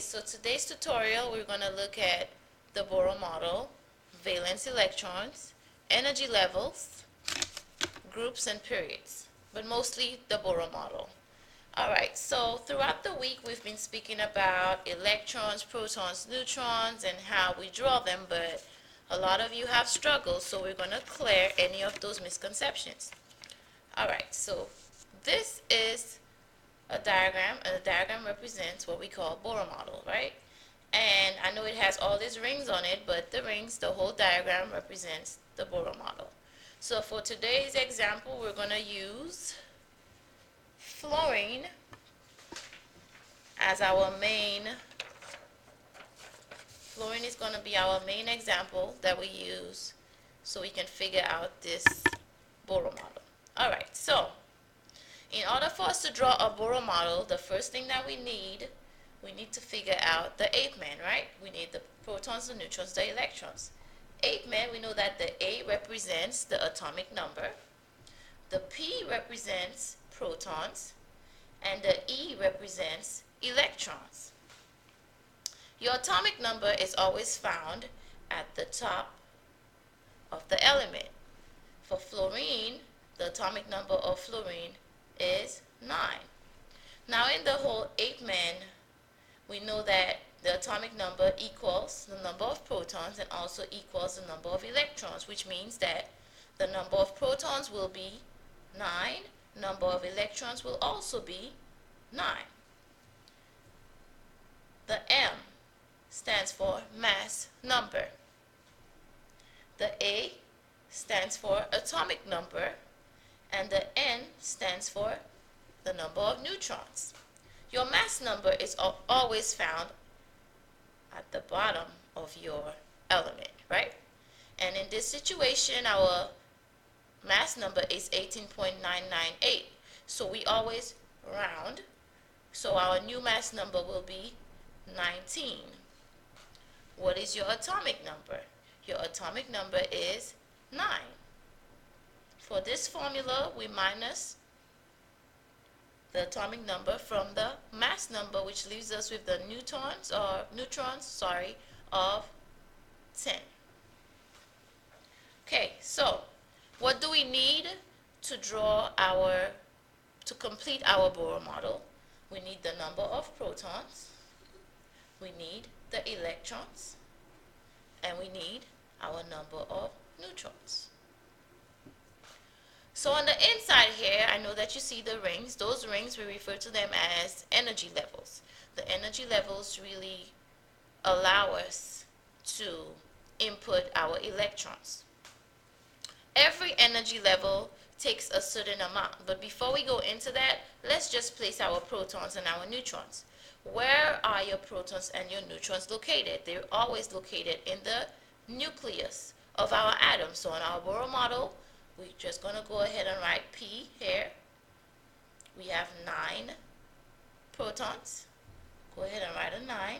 So today's tutorial we're going to look at the Bohr model, valence electrons, energy levels, groups and periods, but mostly the Bohr model. Alright, so throughout the week we've been speaking about electrons, protons, neutrons, and how we draw them, but a lot of you have struggled, so we're going to clear any of those misconceptions. Alright, so this is a diagram, and the diagram represents what we call Bohr model, right? And I know it has all these rings on it, but the rings, the whole diagram represents the Bohr model. So for today's example, we're going to use fluorine as our main. Fluorine is going to be our main example that we use so we can figure out this Bohr model. Alright, so in order for us to draw a Bohr model, the first thing that we need to figure out the eighth man, right? We need the protons, the neutrons, the electrons. Eighth man, we know that the A represents the atomic number, the P represents protons, and the E represents electrons. Your atomic number is always found at the top of the element. For fluorine, the atomic number of fluorine is 9. Now in the whole 8 man, we know that the atomic number equals the number of protons and also equals the number of electrons, which means that the number of protons will be 9, number of electrons will also be 9. The M stands for mass number. The A stands for atomic number, and the N stands for the number of neutrons. Your mass number is always found at the bottom of your element, right? And in this situation, our mass number is 18.998. So we always round. So our new mass number will be 19. What is your atomic number? Your atomic number is 9. For this formula, we minus the atomic number from the mass number, which leaves us with the neutrons of 10. Okay, so what do we need to complete our Bohr model? We need the number of protons, we need the electrons, and we need our number of neutrons. So on the inside here, I know that you see the rings. Those rings, we refer to them as energy levels. The energy levels really allow us to input our electrons. Every energy level takes a certain amount, but before we go into that, let's just place our protons and our neutrons. Where are your protons and your neutrons located? They're always located in the nucleus of our atom. So in our Bohr model, we're just going to go ahead and write P here. We have 9 protons. Go ahead and write a 9.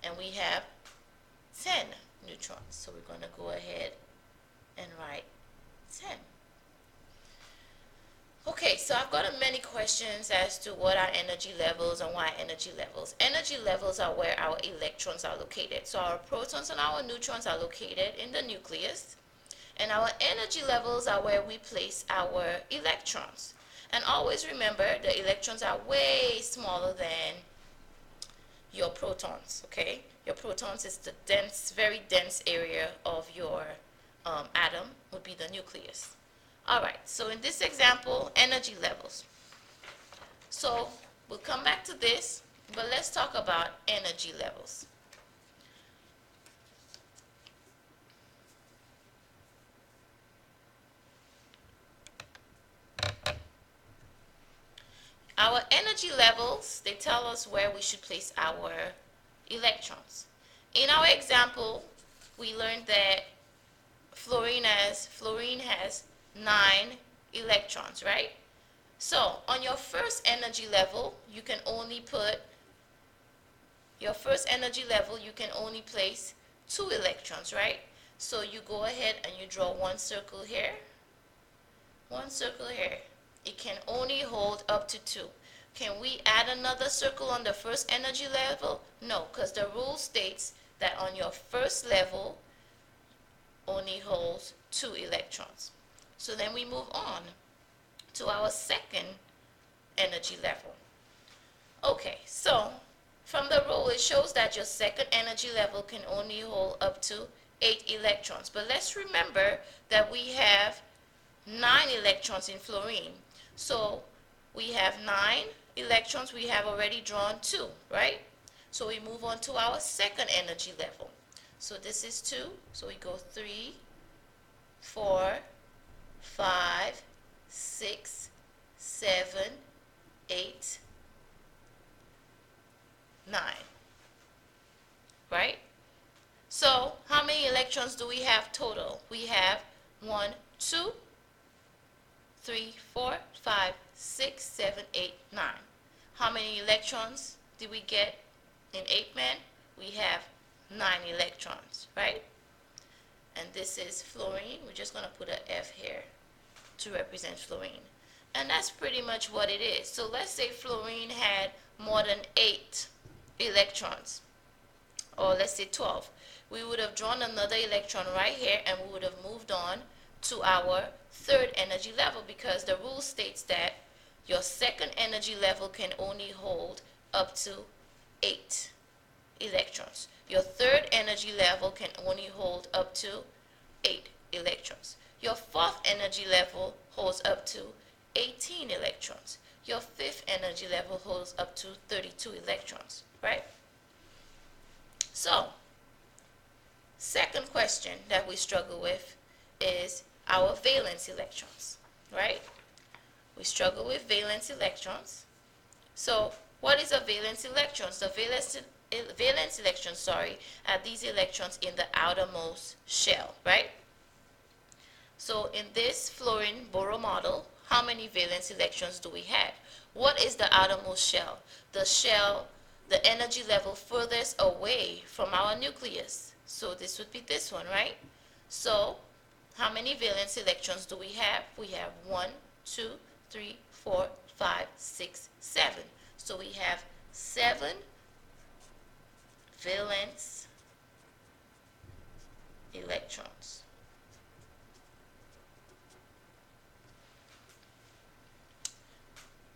And we have 10 neutrons. So we're going to go ahead and write 10. Okay, so I've got many questions as to what are energy levels and why energy levels. Energy levels are where our electrons are located. So our protons and our neutrons are located in the nucleus. And our energy levels are where we place our electrons. And always remember, the electrons are way smaller than your protons, okay? Your protons is the dense, very dense area of your atom, would be the nucleus. Alright, so in this example, energy levels. So we'll come back to this, but let's talk about energy levels. Our energy levels, they tell us where we should place our electrons. In our example, we learned that fluorine has 9 electrons, right? So on your first energy level, you can only place 2 electrons, right? So you go ahead and you draw one circle here, one circle here. It can only hold up to 2. Can we add another circle on the first energy level? No, because the rule states that on your first level only holds 2 electrons. So then we move on to our second energy level. Okay, so from the rule it shows that your second energy level can only hold up to 8 electrons. But let's remember that we have 9 electrons in fluorine. So we have 9 electrons, we have already drawn 2, right? So we move on to our second energy level. So this is 2, so we go 3, 4, 5, 6, 7, 8, 9, right? So how many electrons do we have total? We have 1, 2, 3, 4, 5, 6, 7, 8, 9. How many electrons did we get in 8 men? We have 9 electrons, right? And this is fluorine. We're just going to put an F here to represent fluorine. And that's pretty much what it is. So let's say fluorine had more than 8 electrons, or let's say 12. We would have drawn another electron right here, and we would have moved on to our third energy level, because the rule states that your second energy level can only hold up to 8 electrons. Your third energy level can only hold up to 8 electrons. Your fourth energy level holds up to 18 electrons. Your fifth energy level holds up to 32 electrons, right? So, second question that we struggle with is our valence electrons, right? We struggle with valence electrons. So, what is a valence electron? The valence electrons, are these electrons in the outermost shell, right? So in this fluorine Bohr model, how many valence electrons do we have? What is the outermost shell? The shell, the energy level furthest away from our nucleus. So this would be this one, right? So how many valence electrons do we have? We have 1, 2, 3, 4, 5, 6, 7. So we have 7 valence electrons.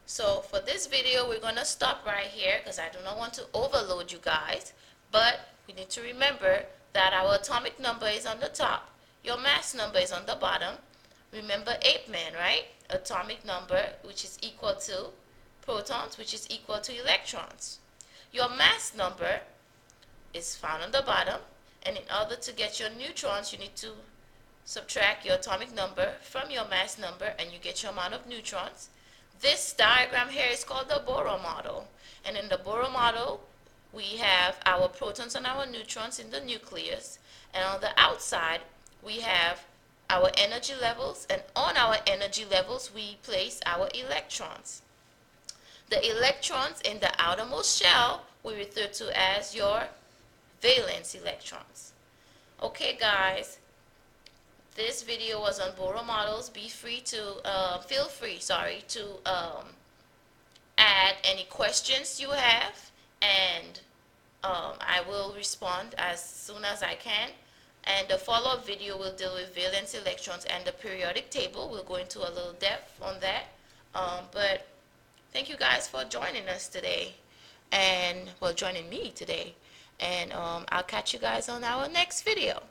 So for this video, we're going to stop right here because I do not want to overload you guys. But we need to remember that our atomic number is on the top. Your mass number is on the bottom. Remember 8 men, right? Atomic number, which is equal to protons, which is equal to electrons. Your mass number is found on the bottom. And in order to get your neutrons, you need to subtract your atomic number from your mass number, and you get your amount of neutrons. This diagram here is called the Bohr model. And in the Bohr model, we have our protons and our neutrons in the nucleus. And on the outside, we have our energy levels. And on our energy levels, we place our electrons. The electrons in the outermost shell we refer to as your valence electrons. Okay, guys. This video was on Bohr models. Feel free to add any questions you have, and I will respond as soon as I can. And the follow-up video will deal with valence electrons and the periodic table. We'll go into a little depth on that. But thank you guys for joining us today, and joining me today. And I'll catch you guys on our next video.